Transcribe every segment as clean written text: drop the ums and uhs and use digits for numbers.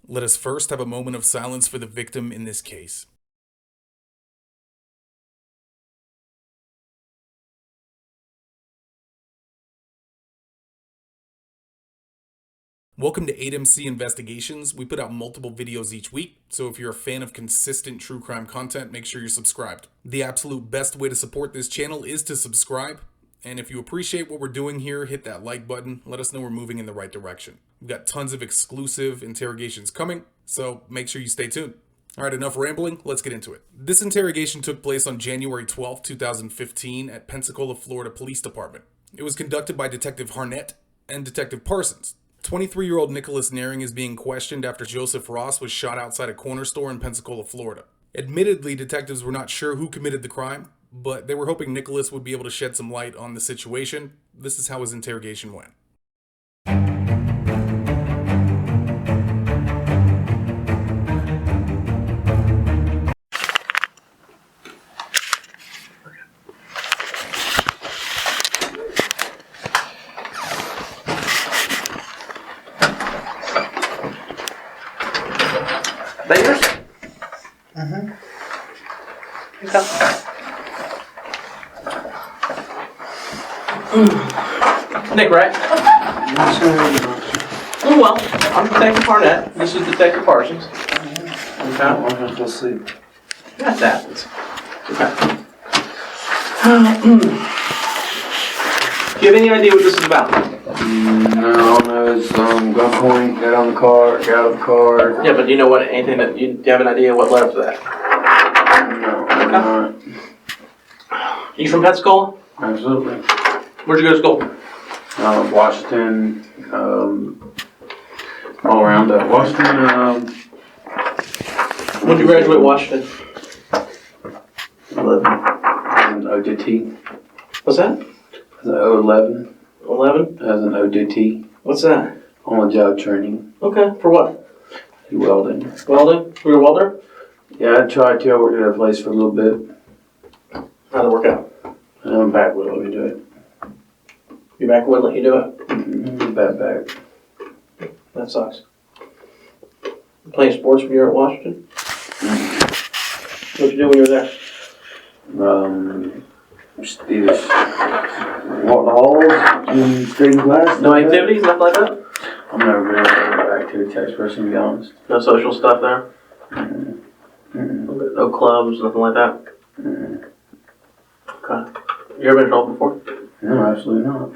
Let us first have a moment of silence for the victim in this case. Welcome to 8MC Investigations. We put out multiple videos each week, so if you're a fan of consistent true crime content, make sure you're subscribed. The absolute best way to support this channel is to subscribe, and if you appreciate what we're doing here, hit that like button. Let us know we're moving in the right direction. We've got tons of exclusive interrogations coming, so make sure you stay tuned. All right, enough rambling, let's get into it. This interrogation took place on January 12, 2015 at Pensacola, Florida Police Department. It was conducted by Detective Harnett and Detective Parsons. 23-year-old Nicholas Nehring is being questioned after Joseph Ross was shot outside a corner store in Pensacola, Florida. Admittedly, detectives were not sure who committed the crime, but they were hoping Nicholas would be able to shed some light on the situation. This is how his interrogation went. That yours? Okay. Nick, right? Oh, well, I'm Detective Harnett. This is Detective Parsons. Okay. I'm gonna go sleep. That happens. Okay. Do you have any idea what this is about? No, it's gunpoint, get on the car, get out of the car. Yeah, but do you know what, anything that, do you have an idea what led up to that? No, I'm not. Are you from Pensacola? Absolutely. Where'd you go to school? Washington, all around that. Washington, When did you graduate Washington? 11. As an ODT. What's that? As an 11. 11? As an ODT. What's that? On the job training. Okay, for what? Do welding. Welding? Were you a welder? Yeah, I tried to. I worked at a place for a little bit. How'd it work out? I'm back with let me do it. Your back wouldn't let you do it? Bad back. That sucks. You playing sports when you were at Washington? What'd you do when you were there? Just either walk the halls and straight class. No activities, nothing like that? I'm never really an activity type person, to be honest. No social stuff there? Mm-hmm. No clubs, nothing like that? Mm-hmm. Okay. You ever been in trouble before? No, absolutely not.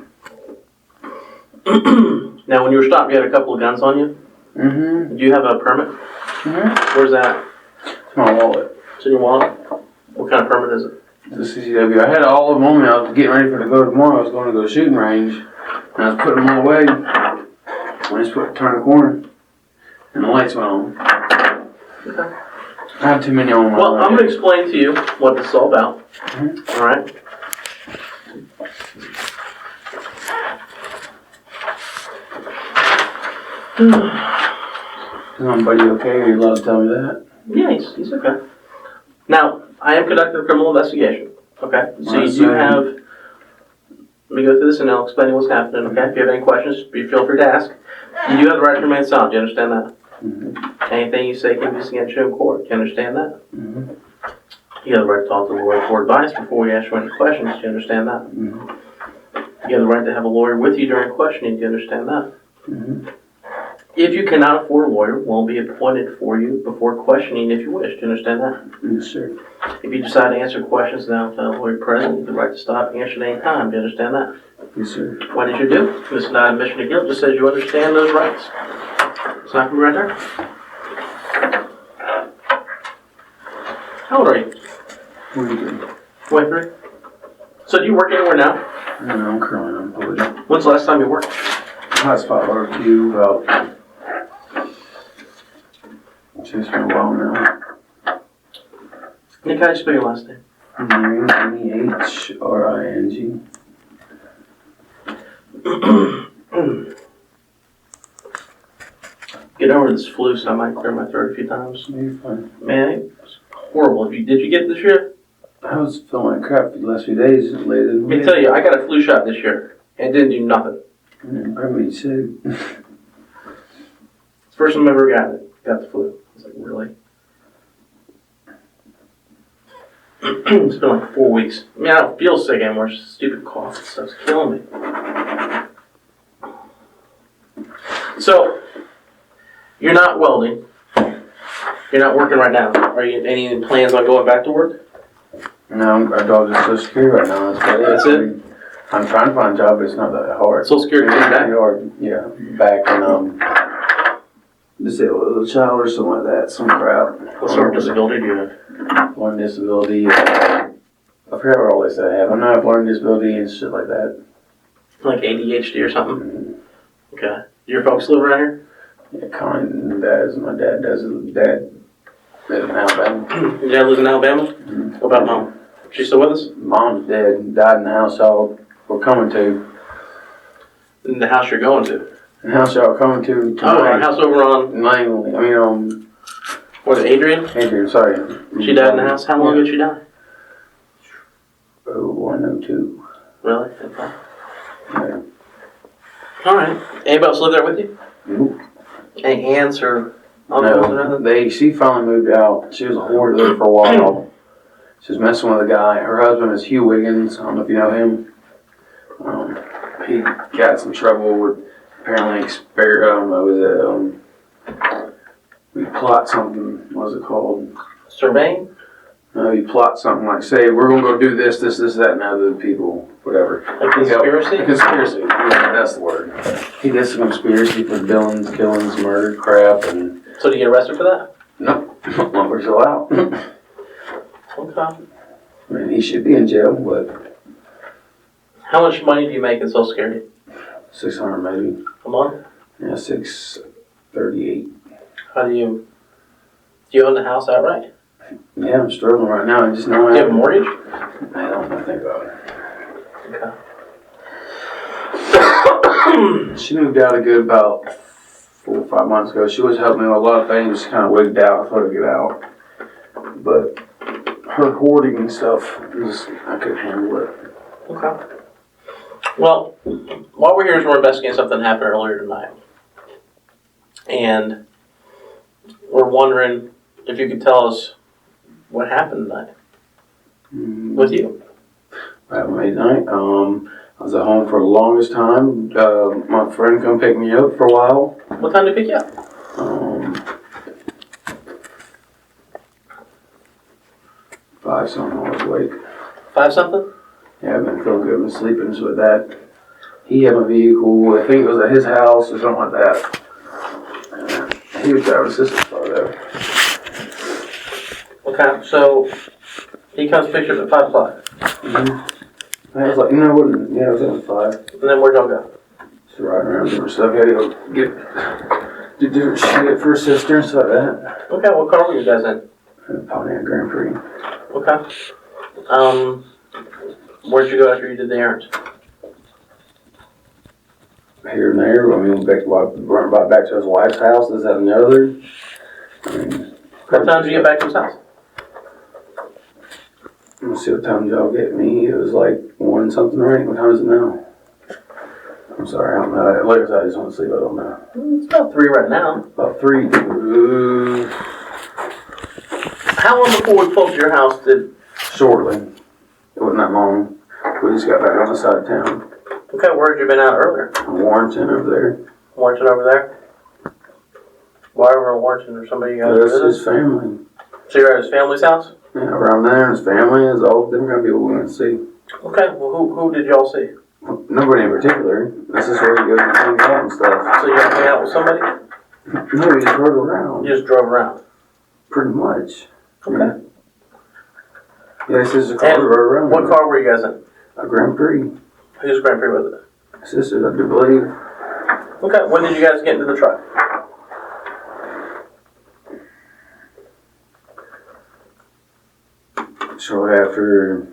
Now, when you were stopped, you had a couple of guns on you? Mm-hmm. Do you have a permit? Mm-hmm. Where's that? It's my wallet. It's in your wallet? What kind of permit is it? It's a CCW. I had all of them on me. I was getting ready for to go tomorrow. I was going to go shooting range. And I was putting them all away. When I just turn the corner. And the lights went on. Okay. I have too many on my Well, I'm going to explain to you what this is all about. Mm-hmm. All right? Is my buddy okay? Are you allowed to tell me that? Yeah, he's okay. Now, I am conducting a criminal investigation. Okay? So you do have... Let me go through this and I'll explain what's happening, okay? If you have any questions, feel free to ask. You do have the right to remain silent. Do you understand that? Mm-hmm. Anything you say can be used against you in court. Do you understand that? Mm-hmm. You have the right to talk to the lawyer for advice before we ask you any questions. Do you understand that? Mm-hmm. You have the right to have a lawyer with you during questioning. Do you understand that? Mm-hmm. If you cannot afford a lawyer, one will be appointed for you before questioning if you wish. Do you understand that? Yes, sir. If you decide to answer questions now without a lawyer present, you have the right to stop and answer at any time. Do you understand that? Yes, sir. What did you do? This is not admission of guilt. Just says you understand those rights. It's not from right there. How old are you? 23. 23. So do you work anywhere now? No, I'm currently unemployed. When's the last time you worked? Hot spot barbecue about... It's been a while now. Nick, how do you spell your last name? Nehring, Nehring. Get over this flu, so I might clear my throat a few times. You're fine. Man, it's horrible. Did you get it this year? I was feeling like crap for the last few days. Let me tell you, I got a flu shot this year, and it didn't do nothing. I mean, shit. It's the first time I ever got it. got the flu. I was like, really? It's been like 4 weeks. I mean, I don't feel sick anymore. It's just stupid cough and stuff's killing me. So, you're not welding. You're not working right now. Are you any plans on going back to work? No, I don't just Social Security right now. That's it? I'm trying to find a job, but it's not that hard. Social Security It's came back? pretty hard. Yeah, back in disabled as a child or something like that. Some crap. What sort of disability do you have? Learning disability. I forgot what all they said I have. I know I have learning disability and shit like that. Like ADHD or something? Okay. Your folks live around here? Yeah, kind does. My dad does. Dad lives in Alabama. Your dad lives in Alabama? What about mom? She still with us? Mom's dead. Died in the house y'all were coming to. In the house you're going to? The house y'all were coming to. Oh, our house over on, Langley. was it Adrian? Adrian, sorry. She died in the house? How long ago did she die? 0102. Really? Okay. Yeah. Alright. Anybody else live there with you? Nope. Any aunts or uncles or nothing? She finally moved out. She was a whore there for a while. She was messing with a guy. Her husband is Hugh Wiggins. I don't know if you know him. He got some trouble with apparently we plot something. What was it called? Surveying? No, you plot something like, say, we're gonna go do this, that, and other people, whatever. A conspiracy? A conspiracy. Yeah, that's the word. He did some conspiracy for villains, killings, murder, crap, and. So do you get arrested for that? No, we're still out. Okay. I mean, he should be in jail, but How much money do you make in Social Security? 600 maybe. A month? Yeah, 638. How do you own the house outright? Yeah, I'm struggling right now. I just know Do you have a mortgage? I don't know, think about it. Okay. She moved out a good about 4 or 5 months ago. She was helping me with a lot of things, just kind of wigged out. I thought I'd get out. But her hoarding and stuff, I couldn't handle it. Okay. Well, while we're here is we're investigating something that happened earlier tonight. And we're wondering if you could tell us what happened tonight with you. That midnight. I was at home for the longest time. My friend come pick me up for a while. What time did he pick you up? 5 something, I was awake. 5 something? Yeah, I've been feeling good. I've been sleeping so with that. He had a vehicle. I think it was at his house or something like that. He was driving his sister's car there. Okay, so he comes pick you up at 5 o'clock. I was like, no, it wasn't. Yeah, it was at 5. And then where'd y'all go? Just riding around doing stuff. Had to go do different shit for his sister and stuff like that. Okay, what car were you guys in? Pontiac Grand Prix. Okay. Where'd you go after you did the errands? Here and there. I mean, right back to his wife's house. Is that another? What time did you get back to his house? Let's see what time y'all get me. It was like 1 something, right? What time is it now? I'm sorry, I don't know. Like I said, I just want to sleep. I don't know. It's about 3 right now. About 3. How long before we pulled to your house did... Shortly. It wasn't that long. We just got back on the side of town. Okay, where had you been out earlier? Warrenton over there. Warrenton over there? Why over in Warrenton or somebody you guys That's visit? his family. So you're at his family's house? Yeah, around there, his family is all different kind of people we went to see. Okay, well who did y'all see? Nobody in particular. This is where he goes and hangs out and stuff. So you hang out with somebody? No, he just rode around. You just drove around? Pretty much. Okay. Yeah, this is a car And rode around. what car were you guys in? A Grand Prix. Whose Grand Prix was it? Sisters, I do believe. Okay, when did you guys get into the truck? Shortly after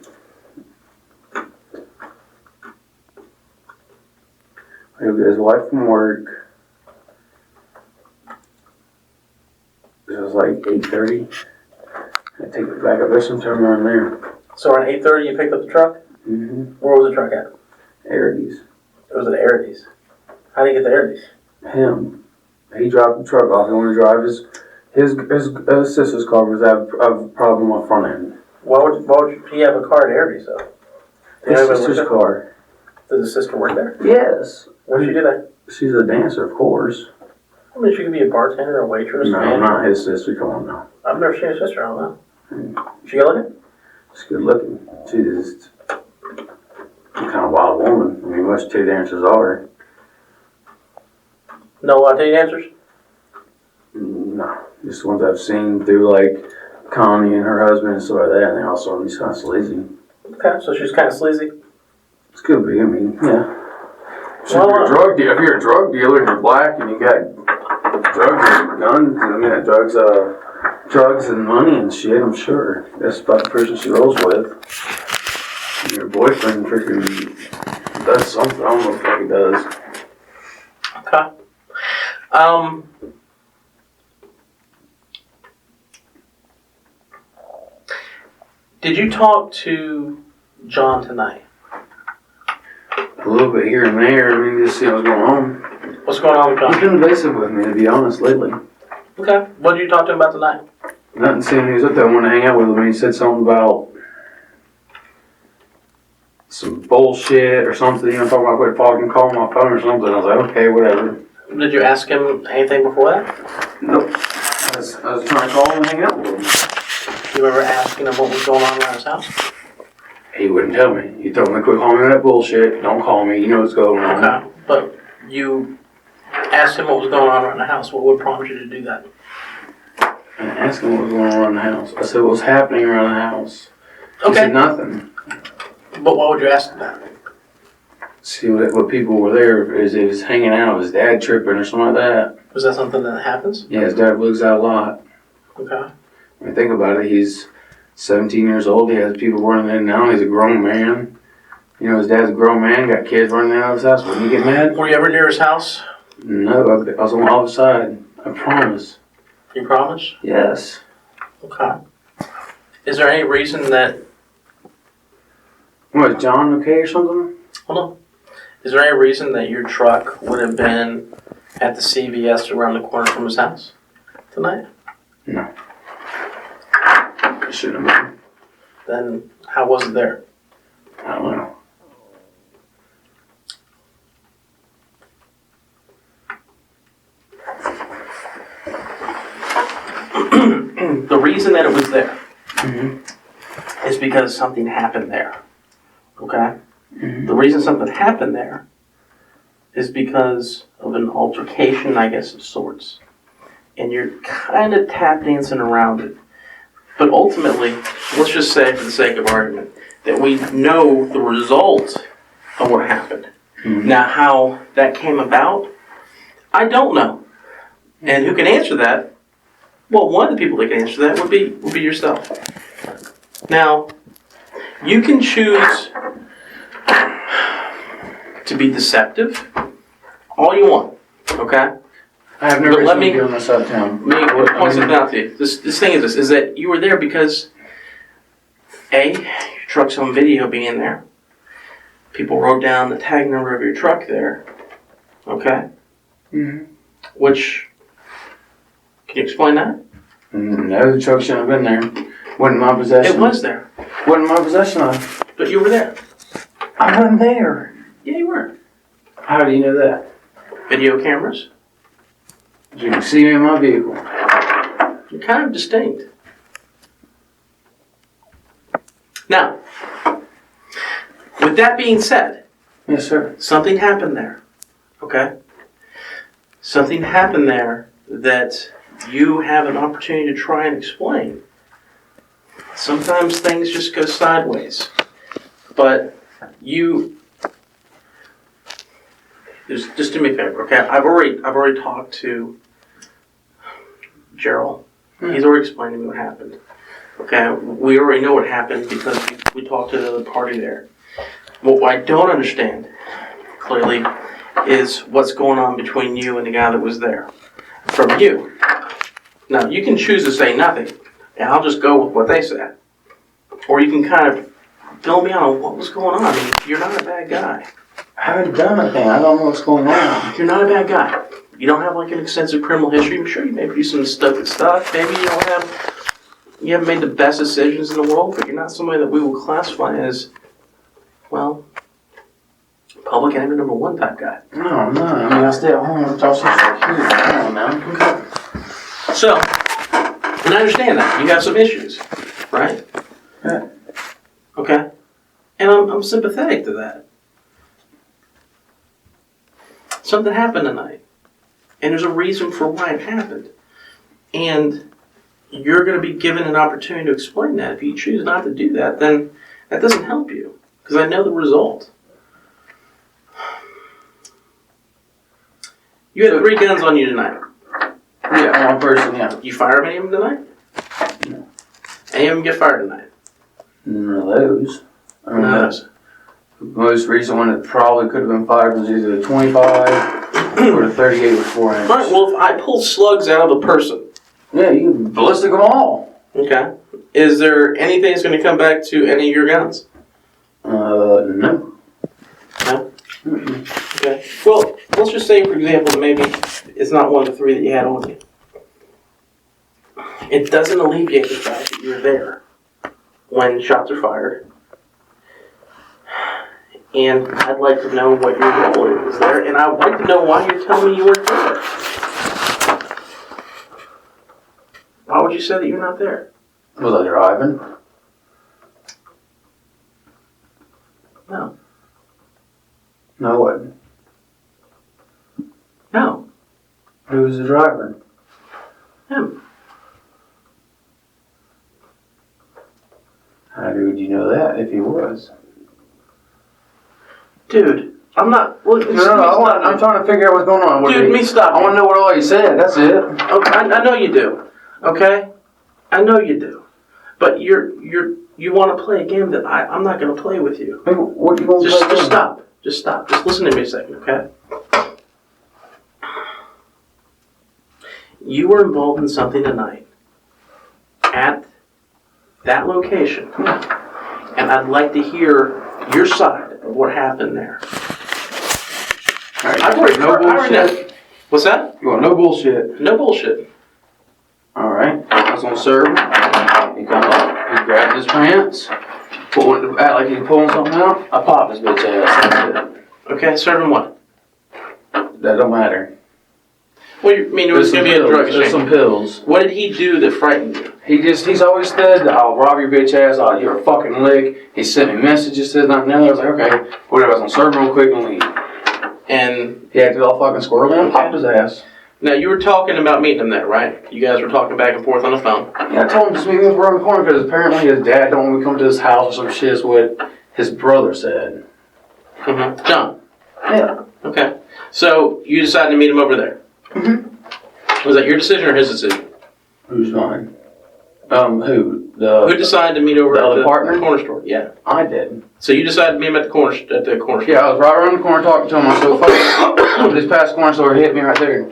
he'll get his wife from work. It was like 8:30. I take it back up there sometime around there. So around 8:30 you picked up the truck? Mm-hmm. Where was the truck at? Arides. It was at Arides. How did you get to Arides? Him. He dropped the truck off. He wanted to drive his sister's car was have a problem on the front end. Why would he have a car at Airbnb, though? His sister's car. Does his sister work there? Yes. What did she do there? She's a dancer, of course. I mean, she could be a bartender, a waitress, No, manager. not his sister. Come on now. I've never seen his sister, I don't know. She good looking? She's good looking. She's just kind of wild woman. I mean, most two dancers are. No Latina dancers? No, just ones I've seen through like Connie and her husband and stuff like that, and they also he's kind of sleazy. Okay, so she's kind of sleazy. It's could be. I mean, yeah. So Well, if you're a drug dealer and you're black and you got drugs and guns, I mean, drugs and money and shit, I'm sure that's about the person she rolls with. And your boyfriend freaking does something. I don't know what the fuck he does. Okay. Did you talk to John tonight? A little bit here and there. I mean, just see what's going on. What's going on with He's John? been evasive with me, to be honest, lately. Okay. What did you talk to him about tonight? Nothing saying he was up there. I wanted to hang out with him, and he said something about some bullshit or something. You know, talking about quit fucking calling my phone or something. I was like, okay, whatever. Did you ask him anything before that? Nope. I was trying to call him and hang out with him. You ever asking him what was going on around his house? He wouldn't tell me. He told me, quit calling me that bullshit. Don't call me. You know what's going on. Okay. But you asked him what was going on around the house. What would prompt you to do that? And I asked him what was going on around the house. I said, what's happening around the house? He Okay. said, nothing. But why would you ask him that? See what people were there. Is he was hanging out, his dad tripping or something like that. Was that something that happens? Yeah, his dad lives out a lot. Okay. I mean, think about it. He's 17 years old. He has people running in and out. He's a grown man. You know, his dad's a grown man, got kids running out of his house. Wouldn't you get mad? Were you ever near his house? No, I was on the other side. I promise. You promise? Yes. Okay. Is there any reason that... What, is John okay or something? Hold on. Is there any reason that your truck would have been at the CVS around the corner from his house tonight? No. It shouldn't have been. Then how was it there? I don't know. The reason that it was there Mm-hmm. is because something happened there. Okay? Mm-hmm. The reason something happened there is because of an altercation, I guess, of sorts. And you're kind of tap dancing around it. But ultimately, let's just say, for the sake of argument, that we know the result of what happened. Mm-hmm. Now, how that came about, I don't know. And who can answer that? Well, one of the people that can answer that would be yourself. Now, you can choose to be deceptive all you want, okay? I have never But let been me- on this side of town. Let me point something out to you. This thing is that you were there because A, your truck's on video being there. People wrote down the tag number of your truck there, okay? Mm-hmm. Which, can you explain that? No, the truck shouldn't have been there. Wasn't my possession. It was there, Wasn't my possession of. but you were there. I wasn't there. Yeah, you were. How do you know that? Video cameras. You can see me in my vehicle. You're kind of distinct. Now, with that being said, Yes, sir. something happened there, okay? Something happened there that you have an opportunity to try and explain. Sometimes things just go sideways, but just do me a favor, okay? I've already talked to Gerald. He's already explained to me what happened. Okay, we already know what happened because we talked to the other party there. What I don't understand, clearly, is what's going on between you and the guy that was there. From you. Now, you can choose to say nothing, and I'll just go with what they said. Or you can kind of fill me on what was going on. I mean, you're not a bad guy. I haven't done anything. I don't know what's going on. You're not a bad guy. You don't have like an extensive criminal history. I'm sure you may do some stupid stuff. Maybe you haven't made the best decisions in the world, but you're not somebody that we will classify as, well, public enemy number one type guy. No, no. I mean, I stay at home and talk shit like you. Come on now. Okay. So, and I understand that. You have some issues, right? Yeah. Okay. And I'm sympathetic to that. Something happened tonight. And there's a reason for why it happened. And you're going to be given an opportunity to explain that. If you choose not to do that, then that doesn't help you. Because I know the result. You had 3 guns on you tonight. Yeah, one person, yeah. You fire any of them tonight? No. Any of them get fired tonight? None of those. I mean, No. the most recent one that probably could have been fired was either the 25 or the 38 with 4 inches. Alright, well, if I pull slugs out of a person, Yeah, you can ballistic them all. okay, is there anything that's going to come back to any of your guns? No. No? Mm-mm. Okay. Well, let's just say, for example, that maybe it's not one of the 3 that you had on you. It doesn't alleviate the fact that you're there when shots are fired. And I'd like to know what your role is there, and I'd like to know why you're telling me you weren't there. Why would you say that you're not there? Was I driving? No. No, I wasn't. No. Who was the driver? Him. How would you know that if he was? Dude, I'm not... Well, I'm trying to figure out what's going on. Dude, me stop. I want to know what all you said, that's it. Okay, I know you do. Okay? I know you do. But you want to play a game that I'm not going to play with you. Hey, what are you going to play? Just stop. Just stop. Just listen to me a second, okay? You were involved in something tonight at that location. And I'd like to hear your side of what happened there. All right, I've already no bullshit. What's that? You want no bullshit? No bullshit. All right. I was on serve. He come up. He grabbed his pants. Act like he's pulling something out. I popped his bitch ass. That's it. Okay, serving what? That don't matter. Well, you mean it was going to be a drug There's exchange? some pills. What did he do that frightened you? He's always said, I'll rob your bitch ass, you're a fucking lick. He sent me messages to that and I was like, okay, whatever, I was gonna serve him real quick and leave. And He acted all fucking squirrely and popped his ass. now you were talking about meeting him there, right? You guys were talking back and forth on the phone. Yeah, I told him just meet me around the corner because apparently his dad don't want me to come to his house or some shit is what his brother said. Mm-hmm. John. Yeah. Okay. So you decided to meet him over there. Mm-hmm. Was that your decision or his decision? Who's mine? Who? Who decided to meet over the at other the partner? corner store? Yeah. I did. So you decided to meet him at the corner store. Yeah, I was right around the corner talking to him. I said, fuck, this past corner store hit me right there.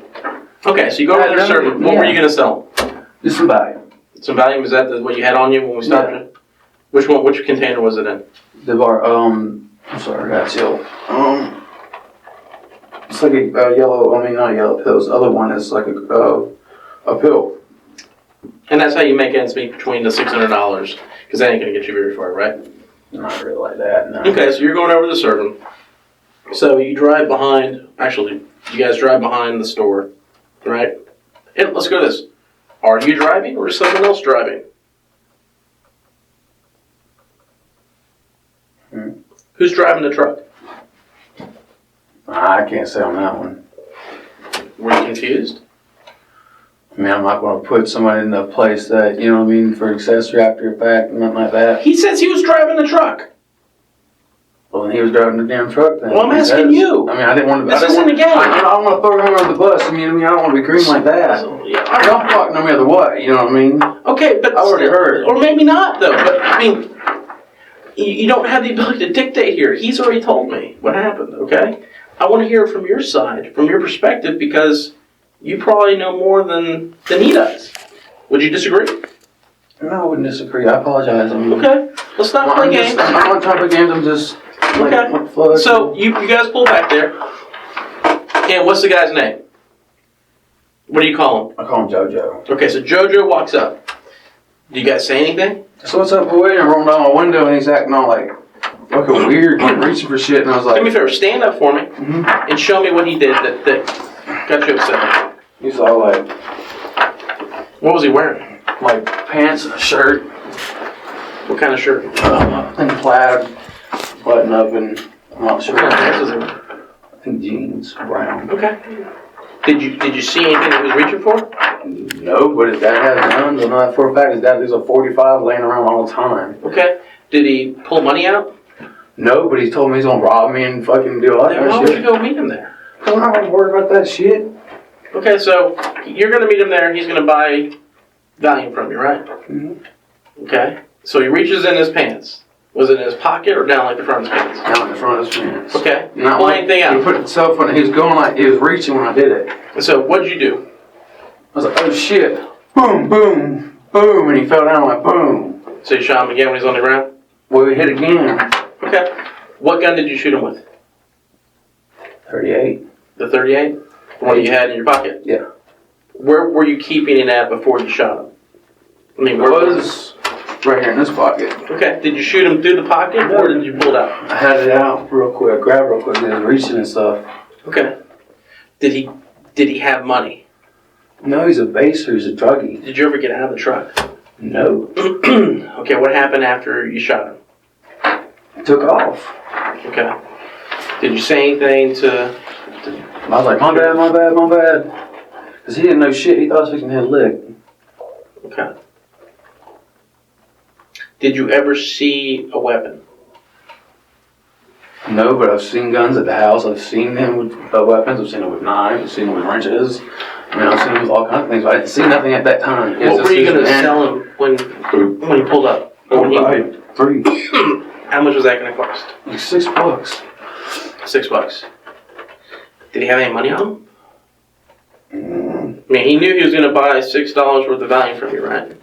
Okay, so you go over there and serve him. What were you going to sell him? Just some value. Some Valium? Is that what you had on you when we stopped you? Which one? Which container was it in? The bar, I'm sorry, I got chill. It's like a yellow, not yellow pills. The other one is like a pill. And that's how you make ends meet between the $600, because that ain't going to get you very far, right? Not really like that, no. Okay, so you're going over to serve him. So you drive behind, actually, you guys drive behind the store, right? And let's go to this. Are you driving or is someone else driving? Who's driving the truck? I can't say on that one. Were you confused? I mean, I'm not going to put somebody in a place that, you know what I mean, for accessory after the fact, nothing like that. He says he was driving the truck. Well, then he was driving the damn truck then. Well, I'm asking you. I mean, I didn't want to... This isn't a game. I don't want to throw him under the bus. I mean, I don't want to be green like that. Yeah, Don't fuck no matter what, you know what I mean? okay, but... I already heard. Or maybe not, though. But, I mean, you don't have the ability to dictate here. He's already told me what happened, okay? I want to hear it from your side, from your perspective, because you probably know more than he does. Would you disagree? No, I wouldn't disagree. I apologize. I mean, Okay, let's not play games. I'm not trying to play games. I'm just... Okay. So, you guys pull back there. And what's the guy's name? What do you call him? I call him JoJo. Okay, so JoJo walks up. Do you guys say anything? So what's up, boy? And I rolled down my window and he's acting all like fucking weird, reaching for shit. And I was like, do me a favor, stand up for me and show me what he did that got you upset. He's all like, What was he wearing? like pants and a shirt. What kind of shirt? And plaid, button up, and I'm not sure. What kind of pants was he wearing? I think jeans, brown. Okay. Did you see anything that he was reaching for? No, but his dad has guns. I know that for a fact. His dad leaves a 45 laying around all the time. Okay. Did he pull money out? No, but he told me he's gonna rob me and fucking do all that Then why kind would of you shit. go meet him there? I'm not gonna worry about that shit. Okay, so you're going to meet him there. He's going to buy Valium from you, right? Mm-hmm. Okay. So he reaches in his pants. Was it in his pocket or down like the front of his pants? Down in the front of his pants. Okay. Not Pull like anything he out. put himself on. He was going like he was reaching when I did it. And so what'd you do? I was like, oh shit! Boom, boom, boom, and he fell down like boom. So you shot him again when he's on the ground? Well, we hit again. Okay. What gun did you shoot him with? 38. The 38? The one you had in your pocket? Yeah. Where were you keeping it at before you shot him? I mean, It where was right here in this pocket. Okay. Did you shoot him through the pocket or did you pull it out? I had it out real quick, grabbed real quick, and he was reaching and stuff. Okay. Did he have money? No, he's a baser, he's a druggie. Did you ever get out of the truck? No. Okay, what happened after you shot him? He took off. Okay. Did you say anything to... I was like, my bad, my bad, my bad. Because he didn't know shit, he thought I was fixing to hit a lick. Okay. Did you ever see a weapon? No, but I've seen guns at the house. I've seen them with weapons. I've seen them with knives. I've seen them with wrenches. I mean, I've seen them with all kinds of things, but I didn't see nothing at that time. What were you going to sell him when he pulled up? Or when he, $3. how much was that going to cost? Like $6. $6. Did he have any money on him? Mm. I mean, he knew he was going to buy $6 worth of value from you, right?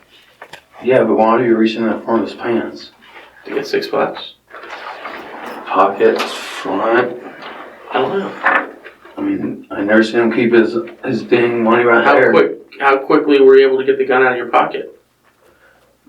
Yeah, but why are you reaching in the front of his pants? To get $6? Pockets, front. I don't know. I mean, I never seen him keep his dang money right there. How quickly were you able to get the gun out of your pocket?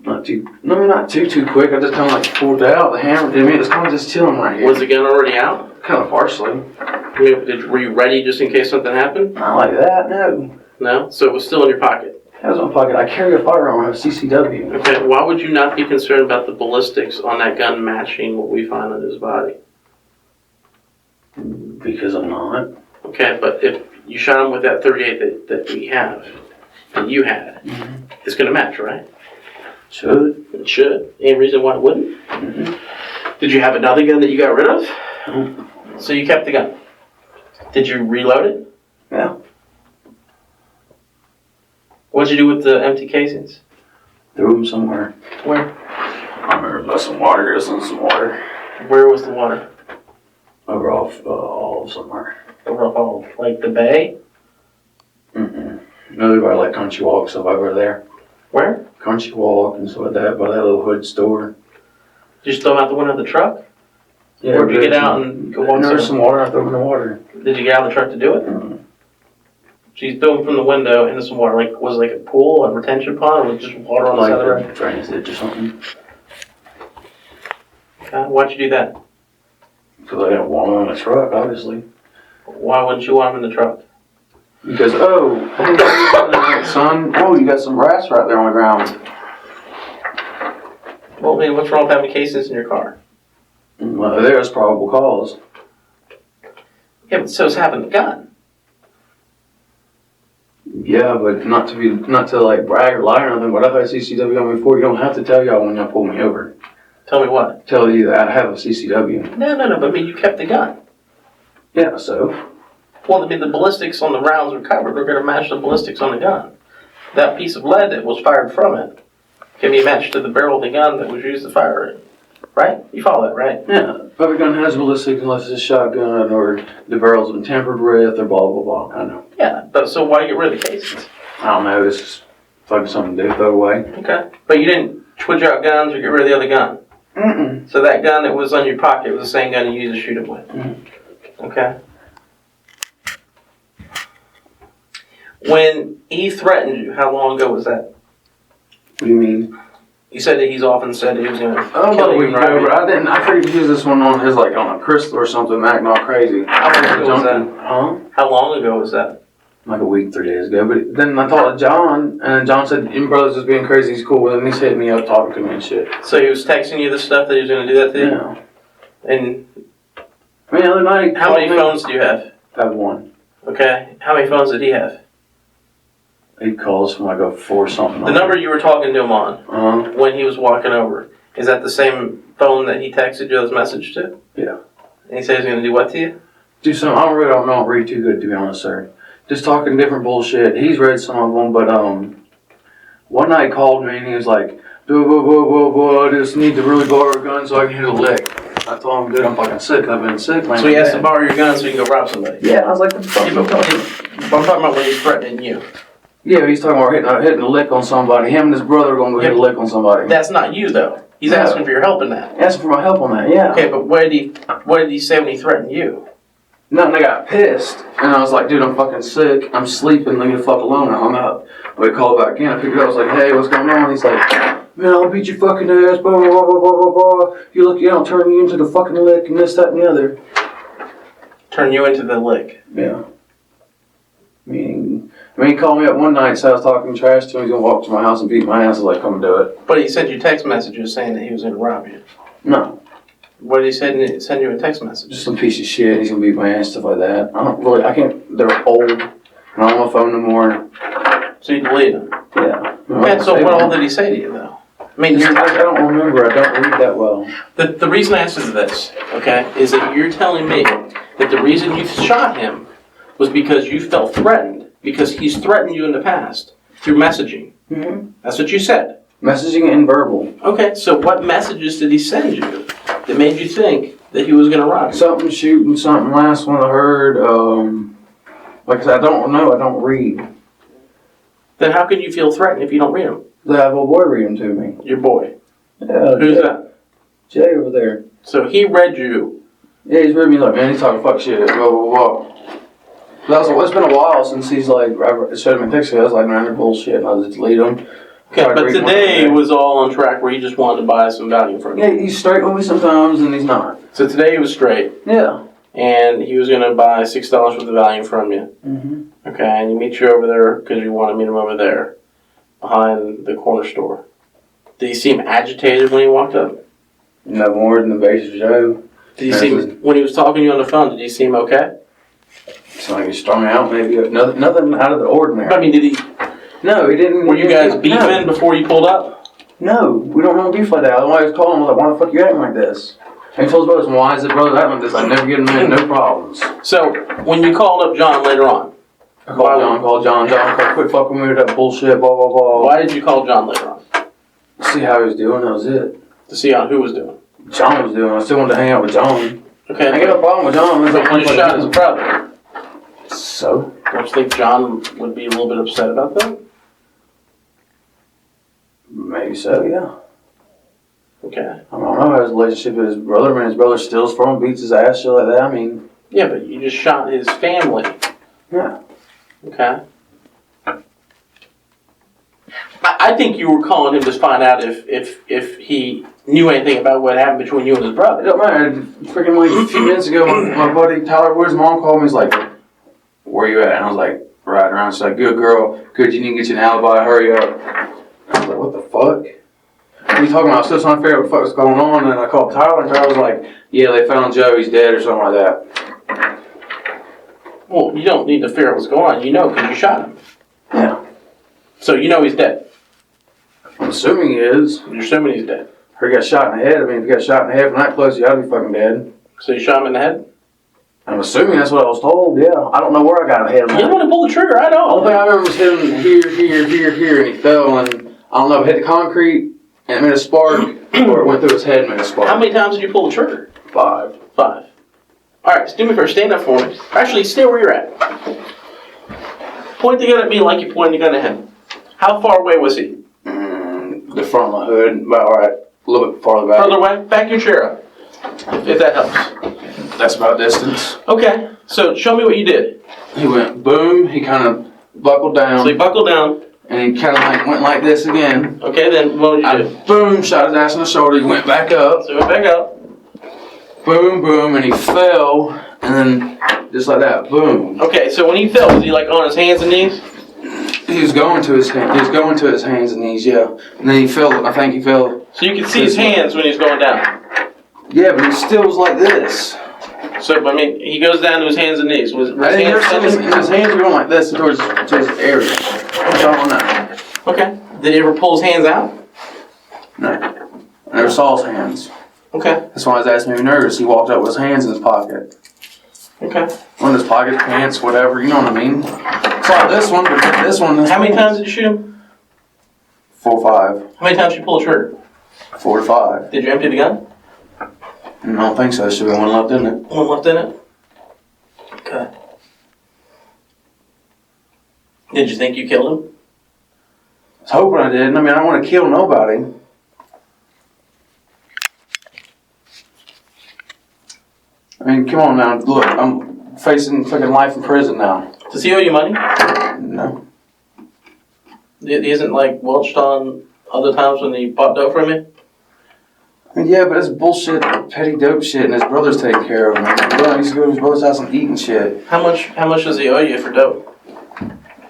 Not too quick. I just kind of like pulled it out. The hammer did me. It was kind of just chilling right here. Was the gun already out? Kind of partially. I mean, were you ready just in case something happened? Not like that, no. No? So it was still in your pocket? That was in my pocket. I carry a firearm. I have a CCW. Okay, why would you not be concerned about the ballistics on that gun matching what we find on his body? Because I'm not. Okay, but if you shot him with that 38 that we have, that you had, it's going to match, right? Should. It should. Any reason why it wouldn't? Mm-hmm. Did you have another gun that you got rid of? So you kept the gun. Did you reload it? Yeah. What'd you do with the empty casings? Threw them somewhere. Where? I remember about some water. There's some water. Where was the water? Over off somewhere. Oh, like the bay? Mm-mm. No, by like Country Walk, stuff over there. Where? Country Walk and stuff like that, by that little hood store. Did you just throw them out the window of the truck? Yeah, Or did you get out and go walk There's some? some water. I threw them in the water. Did you get out of the truck to do it? Mm-mm. So you threw them from the window into some water. Like, was it like a pool, a retention pond, or was it just water on the Like side of the road? a drainage ditch or something. Okay. Why'd you do that? Because I didn't want them in the truck, obviously. Why wouldn't you want them in the truck? Because, son, you got some rats right there on the ground. Well, I mean, what's wrong with having casings in your car? Well, there's probable cause. Yeah, but so's having the gun. Yeah, but not to like brag or lie or nothing, but I've had CCW on me before. You don't have to tell y'all when y'all pull me over. Tell me what? Tell you that I have a CCW. No, but I mean, you kept the gun. Yeah, so? Well, I mean, the ballistics on the rounds recovered are going to match the ballistics on the gun. That piece of lead that was fired from it can be matched to the barrel of the gun that was used to fire it. Right? You follow that, right? Yeah, every gun has ballistics unless it's a shotgun or the barrel's been tampered with or blah, blah, blah. I know. Yeah, but so why get rid of the casings? I don't know, it's just fucking something to do, throw away. Okay. But you didn't switch out guns or get rid of the other gun? Mm-mm. So that gun that was on your pocket was the same gun you used to shoot him with? Mhm. Okay. When he threatened you, how long ago was that? What do you mean? You said that he's often said that he was going to Oh, kill about a you. week ago, but I figured he used this one on his, like, on a crystal or something, acting all crazy. How long ago was that? Huh? How long ago was that? Like a week, 3 days ago. But then I talked to John, and John said, your brother's just being crazy, he's cool with him. He's hitting me up, talking to me and shit. So he was texting you the stuff that he was going to do that to you? Yeah. And I mean, the other night, how many phones do you have? I have one. Okay. How many phones did he have? He calls from like a 4 something. The number you were talking to him on when he was walking over, is that the same phone that he texted you those messages to? Yeah. And he said he's going to do what to you? Do some. I really don't read too good, to be honest, sir. Just talking different bullshit. He's read some of them, but one night he called me and he was like, I just need to really borrow a gun so I can hit a lick. I told him, dude, I'm fucking sick. I've been sick, man. So he has to borrow your gun so you can go rob somebody? Yeah, I was like, what the fuck? Yeah, but I'm talking about when he's threatening you. Yeah, he's talking about hitting a lick on somebody. Him and his brother are going to go hit a lick on somebody. That's not you, though. He's asking for your help in that. Asking for my help on that, yeah. Okay, but what did he say when he threatened you? Nothing, I got pissed. And I was like, dude, I'm fucking sick. I'm sleeping. Leave me the fuck alone. I hung up. But he called back in. I picked it up. I was like, hey, what's going on? He's like, man, I'll beat your fucking ass. Blah, blah, blah, blah, blah, blah. You lucky I don't turn you into the fucking lick and this, that, and the other. Turn you into the lick? Yeah. I mean, he called me up one night and said I was talking trash to him. He's going to walk to my house and beat my ass. I was like, come do it. But he sent you text messages saying that he was going to rob you. No. What did he send you a text message? Just some piece of shit. He's going to beat my ass, stuff like that. I can't, they're old. And I'm on my phone no more. So you deleted them? Yeah. Okay, so what all did he say to you, though? I mean, I don't remember. I don't read that well. The reason I asked you this, okay, is that you're telling me that the reason you shot him was because you felt threatened, because he's threatened you in the past through messaging. Mm-hmm. That's what you said. Messaging and verbal. Okay, so what messages did he send you that made you think that he was going to rob you? Something shooting, something last one I heard. Like I said, I don't know. I don't read. Then how can you feel threatened if you don't read them? I have a boy read them to me. Your boy. Yeah. Who's that? Jay over there. So he read you. Yeah, he's read me like, man, he's talking fuck shit. Blah, blah, blah. It's been a while since he's like, showed me pictures. I was like, man, they're bullshit. And I was just delete them. Okay, but today was all on track where he just wanted to buy some value from you. Yeah, he's straight with me sometimes and he's not. So today he was straight. Yeah. And he was going to buy $6 worth of value from you. Mm-hmm. Okay, and you meet you over there because you want to meet him over there behind the corner store. Did he seem agitated when he walked up? No more than the basic Joe. Did he seem, when he was talking to you on the phone, did he seem okay? Sound like he's strung out, maybe. Nothing out of the ordinary. I mean, did he? No, he didn't. Were you guys beefing before you pulled up? No, we don't want to beef like that. I was calling him, I was like, why the fuck you acting like this? And he told his brothers, why is it brother acting like this? I never get him in, no problems. So, when you called up John later on? I called John, quit fucking with that bullshit, blah, blah, blah. Why did you call John later on? See how he was doing, that was it. To see who was doing? John was doing, I still wanted to hang out with John. Okay. I got no problem with John. But you shot his brother. So? Don't you think John would be a little bit upset about that? Maybe so, yeah. Okay. I don't know how his relationship with his brother. I mean, his brother steals from him, beats his ass, shit like that. I mean... Yeah, but you just shot his family. Yeah. Okay. I think you were calling him to find out if he knew anything about what happened between you and his It brother. don't matter. Freaking like a few minutes ago, my buddy Tyler Wood's mom called me. He's like, where you at? And I was like, riding around. She's like, good girl. Good, you need to get you an alibi. Hurry up. I was like, what the fuck? What are you talking about? I was still trying to figure out what the fuck was going on. And I called Tyler, and Tyler was like, yeah, they found Joe. He's dead or something like that. Well, you don't need to figure out what's going on. You know because you shot him. Yeah. So you know he's dead. I'm assuming he is. You're assuming he's dead. Or he got shot in the head. I mean, if he got shot in the head from that close, you ought to be fucking dead. So you shot him in the head? I'm assuming that's what I was told, yeah. I don't know where I got hit. You don't want to pull the trigger, I The know. only thing I remember was him here, and he fell, and I don't know, it hit the concrete, and it made a spark, or it went through his head and made a spark. How many times did you pull the trigger? 5. 5. Alright, so do me first. Stand up for me. Actually, stay where you're at. Point the gun at me like you pointed the gun at him. How far away was he? The front of my hood, about alright, a little bit farther back. Further away? Back your chair up. If that helps. That's about distance. Okay, so show me what you did. He went boom, he kind of buckled down. So he buckled down. And he kind of like went like this again. Okay, then what would you do? Boom, shot his ass in the shoulder. He went back up. So he went back up. Boom, boom, and he fell. And then just like that, boom. Okay, so when he fell, was he like on his hands and knees? He was going to his hands and knees, yeah. And then he fell. I think he fell. So you could see his hands when he's going down. Yeah, but he still was like this. So I mean, he goes down to his hands and knees. Was his his hands were going like this towards his area. I don't know. Okay. Did he ever pull his hands out? No. I never saw his hands. Okay. That's why his ass made me nervous. He walked out with his hands in his pocket. Okay. One in his pocket, pants, whatever. You know what I mean? Saw this one, but this one. How many times did you shoot him? 4 or 5. How many times did you pull the trigger? 4 to 5. Did you empty the gun? I don't think so. There should be one left in it. One left in it? Okay. Did you think you killed him? I was hoping I didn't. I mean, I don't want to kill nobody. I mean, come on now. Look, I'm facing fucking life in prison now. Does he owe you money? No. He isn't like welched on other times when he popped dope from you? I mean, yeah, but it's bullshit, petty dope shit, and his brother's taking care of him. He used to go to his brother's house and eat and shit. How much does he owe you for dope?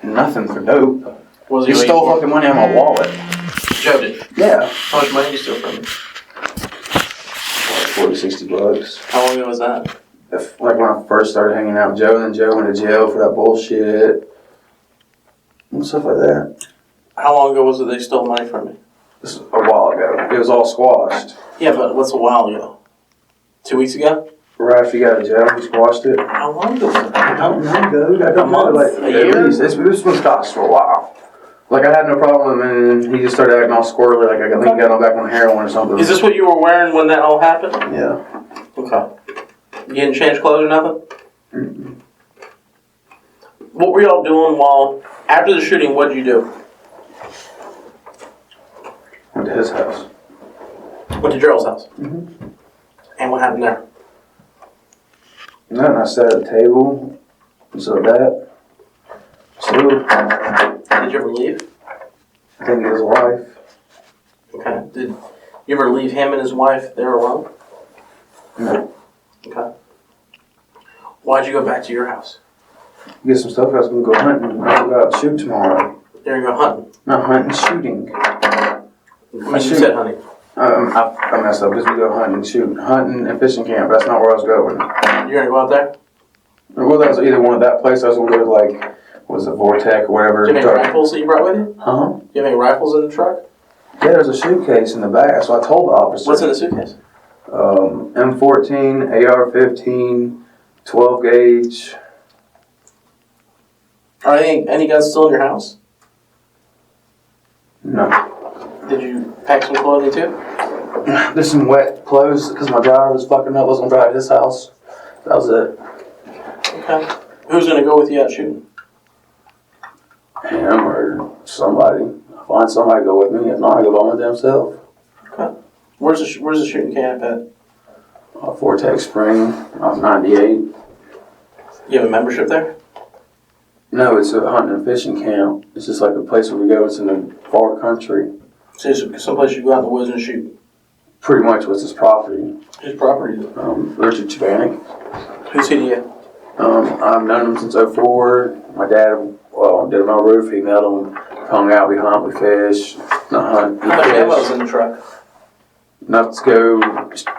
Nothing for dope. Was He stole fucking money out of my wallet. Joe did? Yeah. How much money did you steal from him? Like 40, $60. How long ago was that? Like when I first started hanging out with Joe, and then Joe went to jail for that bullshit. And stuff like that. How long ago was it they stole money from you? This was a while ago. It was all squashed. Yeah, but what's a while ago? 2 weeks ago? Right after he got out of jail, he squashed it. How long ago was it? I don't know. Got A month? like, A year? At least. This been squashed for a while. Like, I had no problem, and then he just started acting all squirrely, like I think he got on back on heroin or something. Is this what you were wearing when that all happened? Yeah. Okay. You didn't change clothes or nothing? Mm-mm. What were y'all doing while, after the shooting, what did you do? Went to his house. Went to Gerald's house? Mm-hmm. And what happened there? No, and I sat at the table, so that. Still, Did you ever leave? I think his wife. Okay. Did you ever leave him and his wife there alone? No. Okay. Why'd you go back to your house? Get some stuff. I was gonna go hunting. I was about to shoot tomorrow. You're gonna go hunting. Not hunting, shooting. I mean, you shoot. said hunting. I messed up because we go hunting, shoot, hunting and fishing camp. That's not where I was going. You're gonna go out there? Well, that was either one of that place. I was gonna go to like, was it Vortec or whatever? Do you have any rifles that you brought with you? Huh? Do you have any rifles in the truck? Yeah, there's a suitcase in the back. So I told the officer. What's in the suitcase? M14, AR-15, 12 gauge. Are any guns still in your house? No. Did you pack some clothing too? There's some wet clothes because my driver was fucking up. I was gonna drive to his house. That was it. Okay. Who's gonna go with you out shooting? Him or somebody. I'll find somebody to go with me. If not, I go by my damn self. Okay. Where's the shooting camp at? Vortex Spring, off 98. You have a membership there? No, it's a hunting and fishing camp. It's just like a place where we go. It's in the far country. So it's someplace you go out in the woods and shoot. Pretty much what's his property. Whose property is it? Richard Chavanik. Who's he to you? I've known him since '04. My dad did him on a roof. He met him, hung out, we hunt, we fish. Not hunt, we How much fish. ammo's in the truck? Enough to go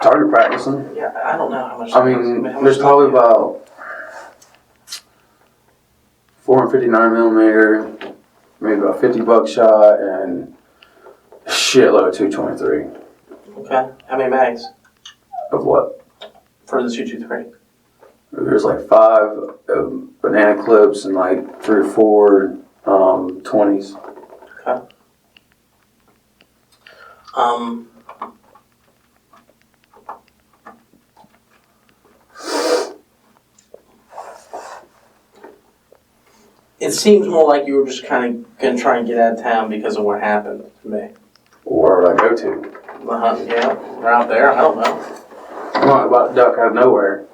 target practicing. Yeah, I don't know how much. I mean, there's probably about 459 millimeter, maybe about 50 buckshot, and a shitload of 223. Okay. How many mags Of what? for the 223? There's like 5 banana clips and like 3 or 4 20s. Okay. It seems more like you were just kind of gonna try and get out of town because of what happened to me. Where would I go to? Yeah, we're out there. I don't know. I'm not about to duck out of nowhere.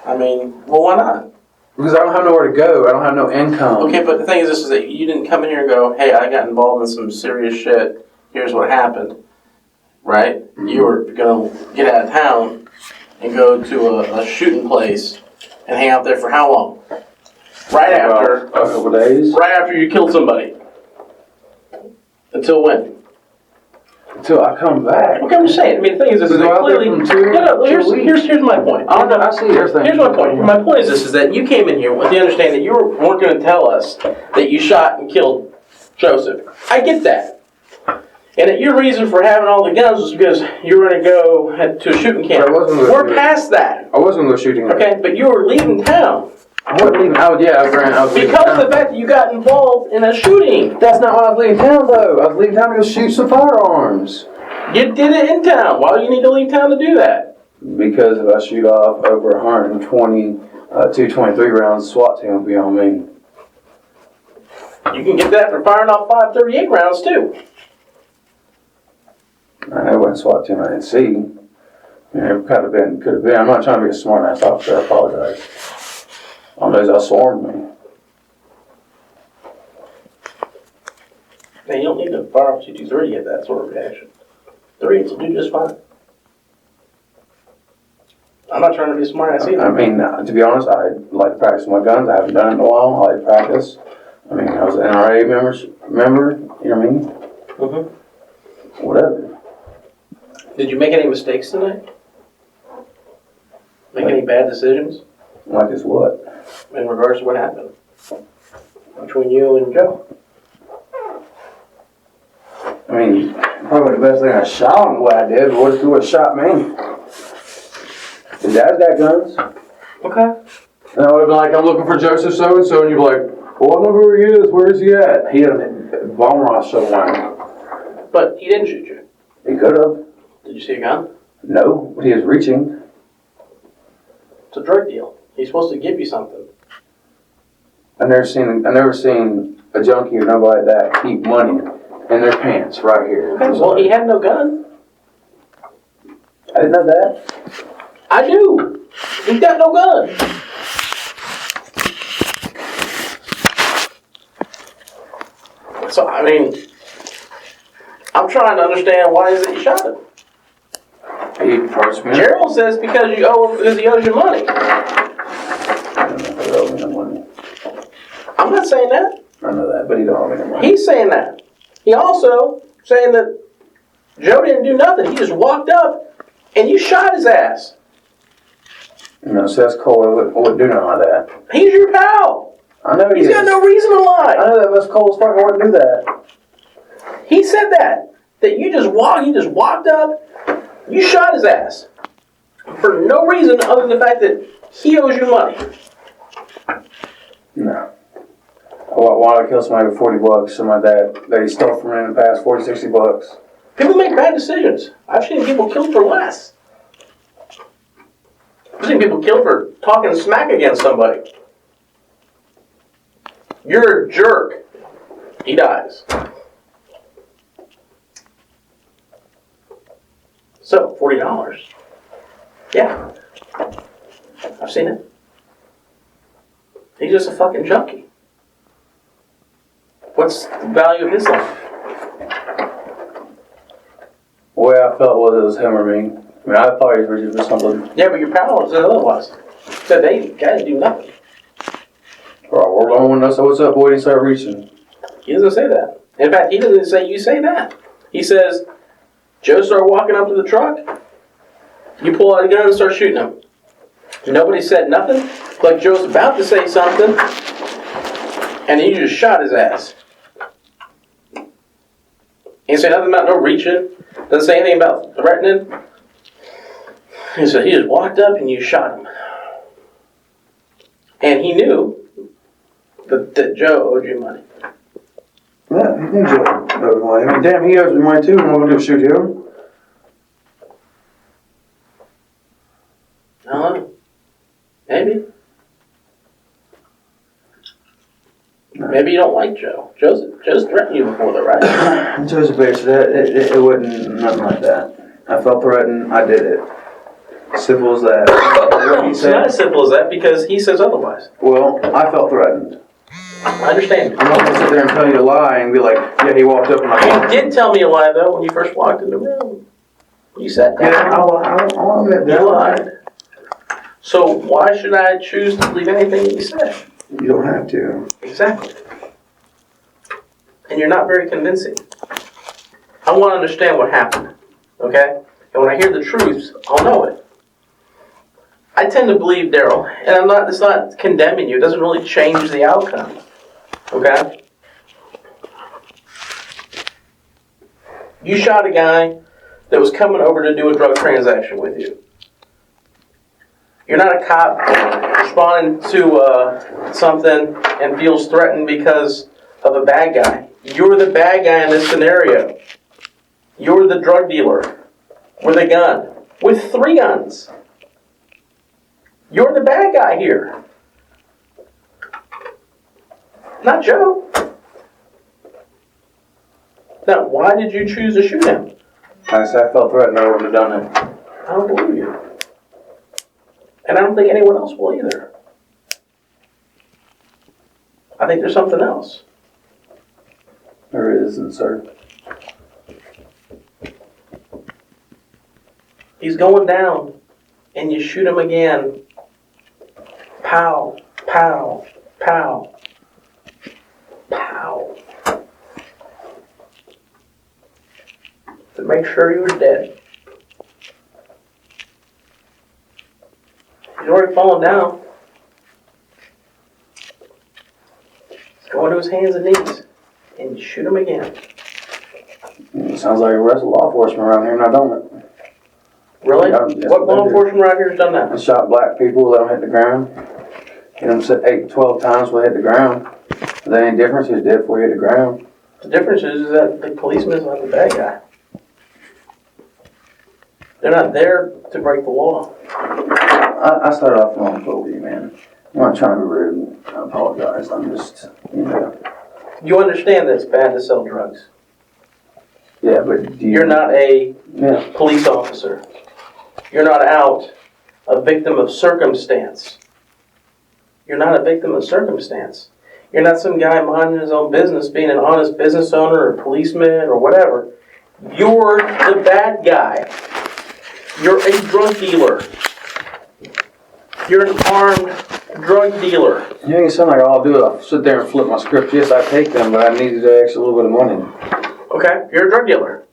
I mean, well, why not? Because I don't have nowhere to go. I don't have no income. Okay, but the thing is this, is that you didn't come in here and go, hey, I got involved in some serious shit. Here's what happened. Right? Mm-hmm. You were going to get out of town and go to a shooting place and hang out there for how long? Right after. A couple days. Right after you killed somebody. Until when? Until I come back. Okay, I'm just saying. I mean, the thing is, this is clearly. Here's my point. I see everything. Here's my point. My point is that you came in here with the understanding that you weren't going to tell us that you shot and killed Joseph. I get that. And that your reason for having all the guns was because you were going to go to a shooting camp. We're past that. I wasn't going to go shooting. Okay, but you were leaving town. I wasn't leaving. I was leaving because town. of the fact that you got involved in a shooting. That's not why I was leaving town, though. I was leaving town to go shoot some firearms. You did it in town. Why do you need to leave town to do that? Because if I shoot off over 120, 223 rounds, SWAT team will be on me. You can get that for firing off 538 rounds, too. I wasn't SWAT team I didn't see. I mean, it could have been. I'm not trying to be a smart ass officer. I apologize. All those that swarmed me. Man, you don't need to fire off 223 to get that sort of reaction. 3 will do just fine. I'm not trying to be a smart ass either. I mean, to be honest, I like to practice my guns. I haven't done it in a while. I like to practice. I mean, I was an NRA member. You know what I mean? Mm-hmm. Whatever. Did you make any mistakes tonight? Make any bad decisions? Like as what? In regards to what happened between you and Joe? I mean, probably the best thing I shot him the way I did, but what if he would have shot me? His dad's got guns. Okay. And I would have been like, I'm looking for Joseph so-and-so, and you'd be like, well, I know who he is. Where is he at? He had a bomb rush somewhere. But he didn't shoot you. He could have. Did you see a gun? No, but he was reaching. It's a drug deal. He's supposed to give you something. I've never seen a junkie or nobody like that keep money in their pants right here. Okay, well, he had no gun. I didn't know that. I do. He's got no gun. So, I mean, I'm trying to understand why is it you shot him. He approached me. Gerald says because he owes you money. I don't know if he owed me no money. I'm not saying that. I know that, but he don't owe me no money. He's saying that. He also saying that Joe didn't do nothing. He just walked up and you shot his ass. No, so that's Cole. I wouldn't do nothing like that. He's your pal. I know He's got no reason to lie. I know that, but Cole's fucking wouldn't do that. He said that you just walked up, you shot his ass. For no reason other than the fact that he owes you money. No. Why would I kill somebody for $40? Somebody that he stole from me in the past, $40, $60. People make bad decisions. I've seen people killed for less. I've seen people killed for talking smack against somebody. You're a jerk. He dies. So, $40. Yeah. I've seen it. He's just a fucking junkie. What's the value of his life? The way I felt was him or me. I mean, I thought he was reaching for something. Yeah, but your pal said otherwise. Said they guys do nothing. Bro, we're the only one that said, what's up, boy? He started reaching. He doesn't say that. In fact, he doesn't say you say that. He says, Joe started walking up to the truck. You pull out a gun and start shooting him. Nobody said nothing. Like Joe's about to say something. And then you just shot his ass. He didn't say nothing about no reaching. Doesn't say anything about threatening. He said he just walked up and you shot him. And he knew that Joe owed you money. Yeah, he knew Joe owed me money. I mean, damn, he owes me money too. I'm going to shoot him. I don't know. Maybe. Maybe you don't like Joe. Joe's threatened you before, though, right? Joe's a bitch. It wasn't nothing like that. I felt threatened. I did it. Simple as that. What he It's not as said. simple as that because he says otherwise. Well, I felt threatened. I understand. I'm not gonna sit there and tell you a lie and be like, yeah, he walked up and I You did tell me a lie though when you first walked in the room. You said that. Yeah, I'll admit that. You lied. So why should I choose to believe anything that you said? You don't have to. Exactly. And you're not very convincing. I want to understand what happened. Okay? And when I hear the truth, I'll know it. I tend to believe Daryl, and it's not condemning you. It doesn't really change the outcome. Okay? You shot a guy that was coming over to do a drug transaction with you. You're not a cop responding to something and feels threatened because of a bad guy. You're the bad guy in this scenario. You're the drug dealer with a gun, with 3 guns. You're the bad guy here. Not Joe. Now, why did you choose to shoot him? I said I felt threatened. I wouldn't have done it. I don't believe you. And I don't think anyone else will either. I think there's something else. There isn't, sir. He's going down, and you shoot him again. Pow, pow, pow, pow. To make sure he was dead. He's already fallen down. He's going to his hands and knees, and you shoot him again. It sounds like a rest of law enforcement around here, now don't it? Really? Yeah, yes, What law they do. enforcement around here has done I that? shot black people, let them hit the ground. Hit them 8, 12 times when they hit the ground. Is there any difference? He was dead before he hit the ground. The difference is that the policeman is not the bad guy. They're not there to break the law. I started off on the phone with you, man. I'm not trying to be rude. I apologize. I'm just, You understand that it's bad to sell drugs. Yeah, but do you... You're not a Yeah. police officer. You're not out a victim of circumstance. You're not a victim of circumstance. You're not some guy minding his own business, being an honest business owner or policeman or whatever. You're the bad guy. You're a drug dealer. You're an armed drug dealer. You make it sound like all I'll do is I'll sit there and flip my script. Yes, I take them, but I needed to actually a little bit of money. Okay, you're a drug dealer.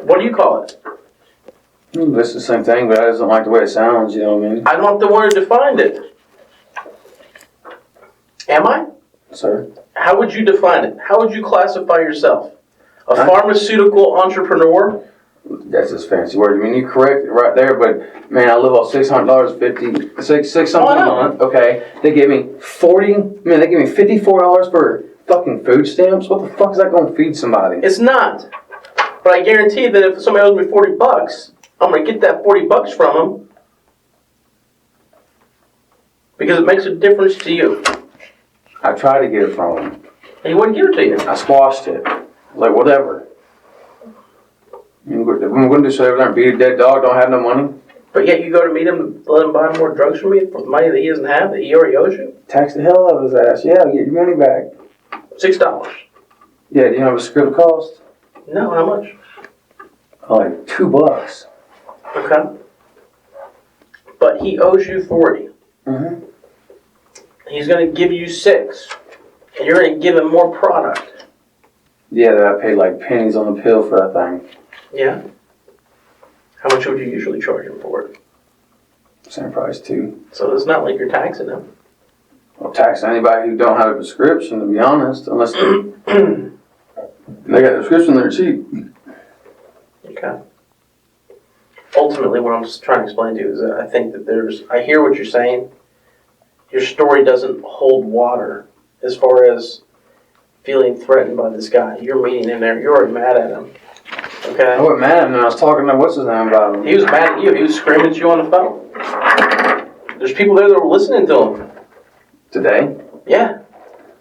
What do you call it? It's the same thing, but I just don't like the way it sounds, you know what I mean? I'm not the one who defined it. Am I? Sir? How would you define it? How would you classify yourself? A pharmaceutical entrepreneur? That's just fancy word. I mean, you correct it right there, but man, I live off $600, six something a month. Okay, they give me they give me $54 for fucking food stamps. What the fuck is that going to feed somebody? It's not. But I guarantee that if somebody owes me $40, I'm going to get that $40 from them because it makes a difference to you. I tried to get it from him. And he wouldn't give it to you. I squashed it. Like, whatever. I'm going to do so over there and beat a dead dog, don't have no money. But yet you go to meet him to let him buy more drugs from you for money that he doesn't have, that he already owes you? Tax the hell out of his ass. Yeah, get your money back. $6. Yeah, do you have a script cost? No, how much? Like $2. Okay. But he owes you 40. Mm-hmm. He's going to give you 6. And you're going to give him more product. Yeah, that I paid like pennies on the pill for that thing. Yeah? How much would you usually charge him for it? Same price too. So it's not like you're taxing him. I'll tax anybody who don't have a prescription, to be honest, unless they got a prescription, they're cheap. Okay. Ultimately, what I'm just trying to explain to you is that I think that I hear what you're saying. Your story doesn't hold water as far as feeling threatened by this guy. You're meeting him there. You're already mad at him. Okay? I wasn't mad at him. I was talking to what's his name about him. He was mad at you. He was screaming at you on the phone. There's people there that were listening to him. Today? Yeah.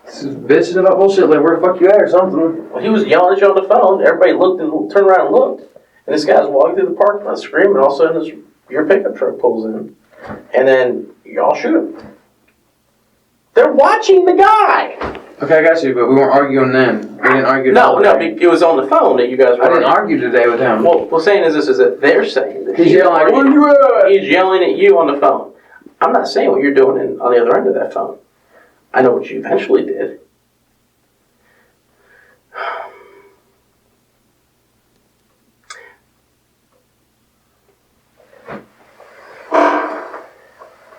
This is bitching about bullshit like where the fuck you at or something. Well, he was yelling at you on the phone. Everybody looked and turned around and looked. And this guy's walking through the parking lot screaming. All of a sudden, your pickup truck pulls in, and then y'all shoot him. They're watching the guy. Okay, I got you, but we weren't arguing then. We didn't argue. No, it was on the phone that you guys were. I didn't argue today with him. Well, what's saying is that they're saying that he's yelling, "Where you at?" He's yelling at you on the phone. I'm not saying what you're doing on the other end of that phone. I know what you eventually did.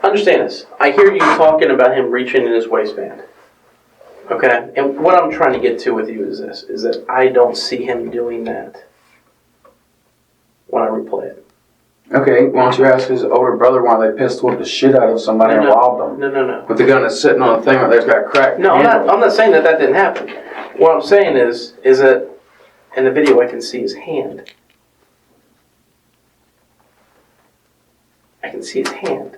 Understand this. I hear you talking about him reaching in his waistband. Okay? And what I'm trying to get to with you is this, is that I don't see him doing that when I replay it. Okay, why don't you ask his older brother why they pistol whipped the shit out of somebody and robbed them? No. With the gun that's sitting on the thing right there's got cracked. No, I'm not saying that didn't happen. What I'm saying is that in the video I can see his hand. I can see his hand.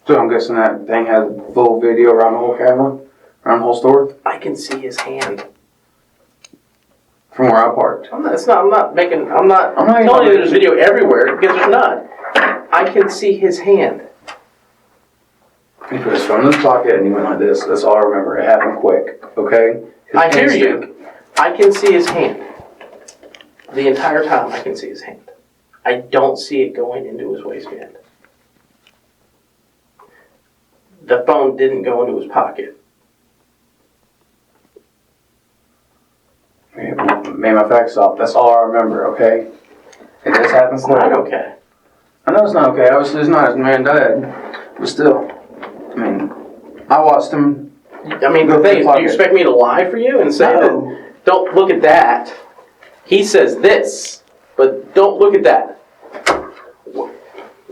So I'm guessing that thing has full video around the whole camera? Around the whole store? I can see his hand. From where I parked. I'm not telling you there's video everywhere, because there's not. I can see his hand. He put his phone in his pocket and he went like this. That's all I remember. It happened quick, okay? I hear you. I can see his hand. The entire time I can see his hand. I don't see it going into his waistband. The phone didn't go into his pocket. Made my facts off. That's all I remember, okay? It does happen quick. It's not okay. I know it's not okay. Obviously it's not. His man died. But still, I mean, I watched him. I mean, the thing is, do you expect me to lie for you and say that, don't look at that? He says this, but don't look at that.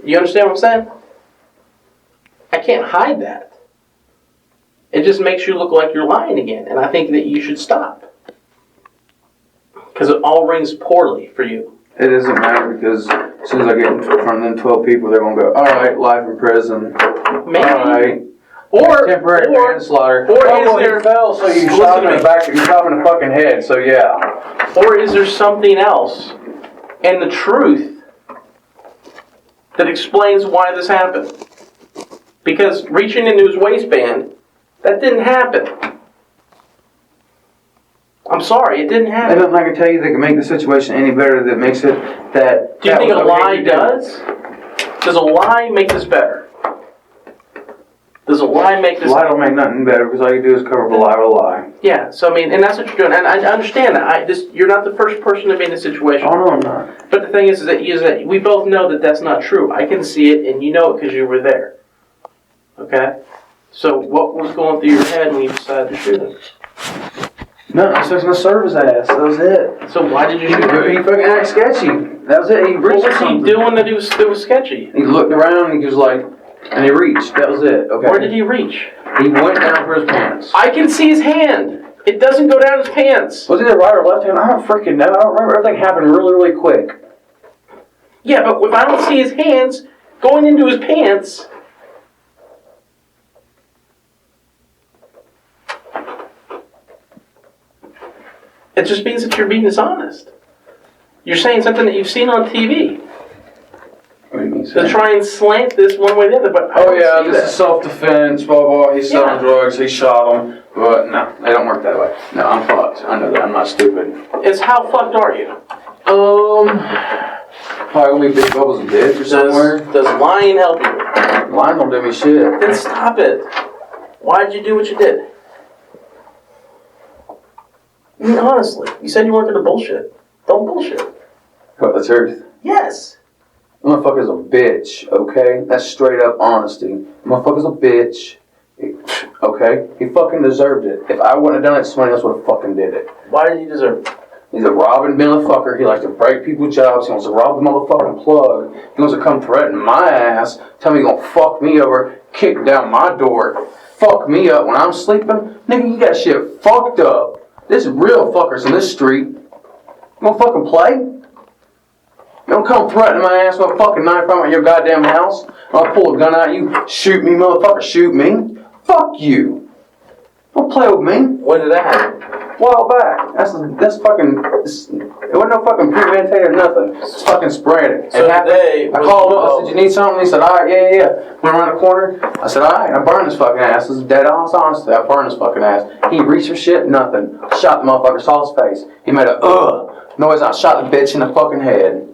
You understand what I'm saying? I can't hide that. It just makes you look like you're lying again, and I think that you should stop. Because it all rings poorly for you. It doesn't matter because as soon as I get in front of them 12 people, they're going to go, all right, life in prison. Maybe. All right. Or temporary manslaughter. Or is there, he fell, so you shot him in the back, you shot him in the fucking head, so yeah. Or is there something else and the truth that explains why this happened? Because reaching into his waistband, that didn't happen. I'm sorry, it didn't happen. I don't think I can tell you that can make the situation any better that makes it that... Do you think a lie does? Does a lie make this better? Does a lie make this... A lie don't make nothing better because all you do is cover up a lie with a lie. Yeah, so I mean, and that's what you're doing. And I understand that. You're not the first person to be in this situation. Oh, no, I'm not. But the thing is that we both know that that's not true. I can see it, and you know it because you were there. Okay? So what was going through your head when you decided to shoot him? No, I was going to serve his ass. That was it. So why did you shoot him? He fucking acted sketchy. That was it. He reached What was he doing that was sketchy? He looked around and he was like, and he reached. That was it. Okay. Where did he reach? He went down for his pants. I can see his hand. It doesn't go down his pants. Was it the right or left hand? I don't freaking know. I don't remember. Everything happened really, really quick. Yeah, but if I don't see his hands going into his pants... It just means that you're being dishonest. You're saying something that you've seen on TV. What do you mean? To try and slant this one way or the other, but I don't see this that. is self-defense, blah, blah, he's selling drugs, he shot him. But no, they don't work that way. No, I'm fucked. I know that. I'm not stupid. It's how fucked are you? Probably gonna be Big Bubba's bitch or somewhere. Does lying help you? Lying don't do me shit. Then stop it. Why'd you do what you did? I mean, honestly, you said you weren't going to bullshit. Don't bullshit. What, the truth? Yes. Motherfucker's a bitch, okay? That's straight up honesty. Motherfucker's a bitch. Okay? He fucking deserved it. If I wouldn't have done it, somebody else would have fucking did it. Why did he deserve it? He's a robbing motherfucker. He likes to break people's jobs. He wants to rob the motherfucking plug. He wants to come threaten my ass, tell me he's gonna fuck me over, kick down my door, fuck me up when I'm sleeping. Nigga, you got shit fucked up. This is real fuckers in this street. You gonna fucking play? You don't come threatening my ass with a fucking knife out of your goddamn house. I'll pull a gun out at you. Shoot me, motherfucker. Shoot me. Fuck you. Don't play with me. When did that happen? A while back. That's fucking. It wasn't no fucking premeditated or nothing. It's fucking sporadic. So today, I called him up. I said, "You need something?" He said, "All right, yeah." Went around the corner. I said, "All right." I burned his fucking ass. This is dead honest honesty. I burned his fucking ass. He reached for shit, nothing. Shot the motherfucker, saw his face. He made a noise. I shot the bitch in the fucking head.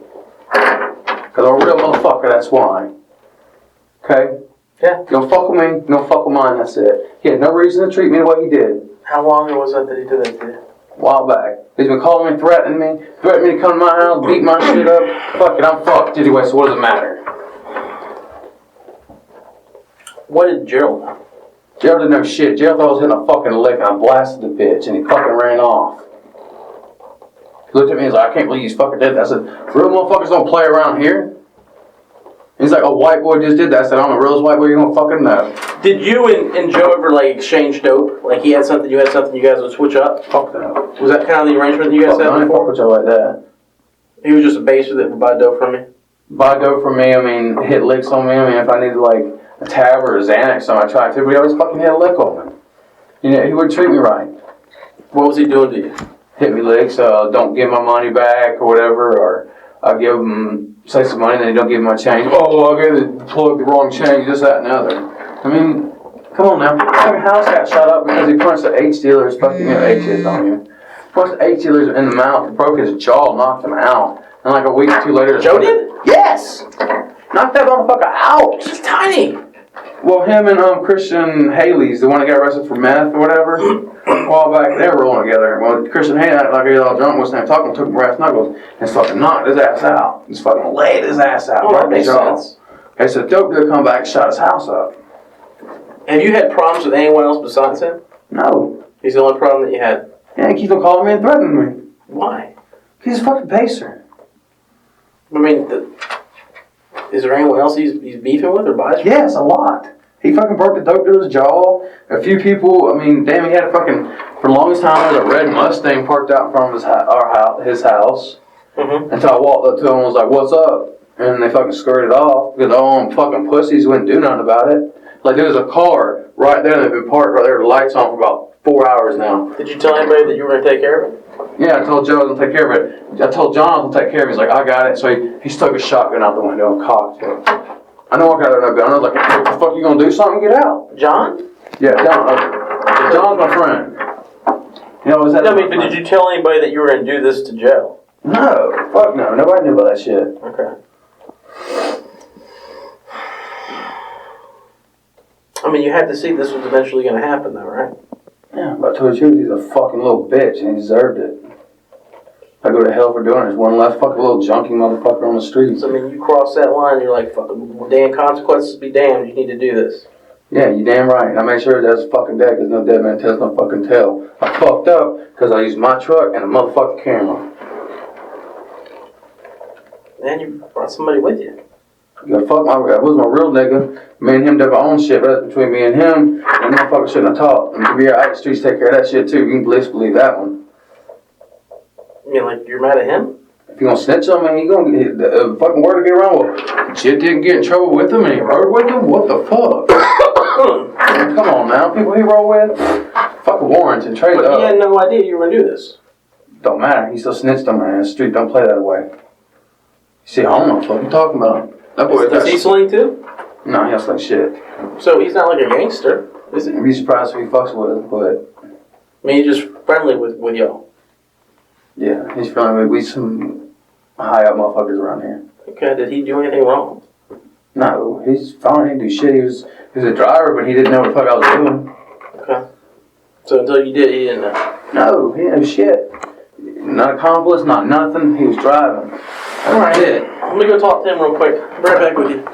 Cause I'm a real motherfucker. That's why. Okay. Yeah. You don't fuck with me. You don't fuck with mine. That's it. He had no reason to treat me the way he did. How long ago was that he did that to you? A while back. He's been calling me, threatening me to come to my house, beat my shit up. Fuck it, I'm fucked anyway, so what does it matter? What did Gerald know? Gerald didn't know shit. Gerald thought I was hitting a fucking lick and I blasted the bitch and he fucking ran off. He looked at me and was like, I can't believe you fucking did that. I said, real motherfuckers don't play around here. He's like, a white boy just did that. I said, I'm a real white boy, you don't fucking know. Did you and Joe ever like exchange dope? Like he had something, you had something, you guys would switch up? Fuck that. Was that kind of the arrangement that you guys had I didn't fuck before? with you like that. He was just a baser that would buy dope from me? Buy dope from me, I mean, hit licks on me. I mean, if I needed like a tab or a Xanax on my tried to, but he always fucking hit a lick on me. You know, he would treat me right. What was he doing to you? Hit me licks, don't give my money back or whatever, or I'll give him, say some money, then he don't give me my change. Oh, I gave the plug the wrong change, this, that, and the other. I mean, come on now. Fucking house got shot up because he punched the 8 dealers, fucking, H hits on you. Punched the 8 dealers in the mouth, broke his jaw, knocked him out. And like a week or two later... Joe did? Yes! Knocked that motherfucker out! He's tiny! Well, him and Christian Haley's, the one that got arrested for meth or whatever, a while back, they were rolling together. Well, Christian Haley, like he was all drunk, wasn't talking, took him brass knuckles, and fucking knocked his ass out. Just fucking laid his ass out. Oh, that makes sense. Okay, so dope dealer come back and shot his house up. Have you had problems with anyone else besides him? No. He's the only problem that you had. Yeah, he keeps on calling me and threatening me. Why? He's a fucking pacer. I mean, is there anyone else he's beefing with or buys from? Yes, a lot. He fucking broke the dope dealer's jaw. A few people, I mean, damn, he had a fucking, for the longest time, there was a red Mustang parked out in front of his house. Mm-hmm. Until I walked up to him and was like, what's up? And they fucking skirted off because all them fucking pussies wouldn't do nothing about it. Like, there was a car right there that had been parked right there with the lights on for about 4 hours now. Did you tell anybody that you were going to take care of it? Yeah, I told Joe I was going to take care of it. I told John I was going to take care of it. He's like, I got it. So he stuck his shotgun out the window and cocked it. I know I got no gun. I was like, what the fuck, you going to do something? Get out. John? Yeah, John. John's my friend. You know, was that? No, but did you tell anybody that you were going to do this to Joe? No. Fuck no. Nobody knew about that shit. Okay. I mean, you had to see this was eventually going to happen, though, right? Yeah, but I told you, he's a fucking little bitch, and he deserved it. I go to hell for doing it. There's one less fucking little junkie motherfucker on the streets. So, I mean, you cross that line, you're like, fucking, damn consequences be damned, you need to do this. Yeah, you damn right. I made sure that's fucking dead, because no dead man tells no fucking tale. I fucked up, because I used my truck and a motherfucking camera. And you brought somebody with you. Yeah, fuck that was my real nigga. Me and him did our own shit, but that's between me and him. And motherfucker shouldn't have talked. And to be out the streets, take care of that shit too. You can believe that one. You mean like you're mad at him? If you gonna snitch on me, he gonna get the fucking word to get around. Well, shit didn't get in trouble with him and he rode with him? What the fuck? Come on now, people he rode with? Fucking warrants and trade But up. he had no idea you were gonna do this. Don't matter. He still snitched on me. The street don't play that way. See, I don't know what the fuck you talking about. That boy, Does he sling too? No, he don't sling shit. So he's not like a gangster, is he? I'd be surprised if he fucks with, but I mean, he's just friendly with y'all. yeah, he's friendly. We some high up motherfuckers around here. Okay, did he do anything wrong? No, he's fine. He didn't do shit. He was a driver, but he didn't know what the fuck I was doing. Okay. So until you did, he didn't know. No, he didn't know shit. Not accomplice, not nothing. He was driving. All right. I'm gonna go talk to him real quick. I'll be right back with you.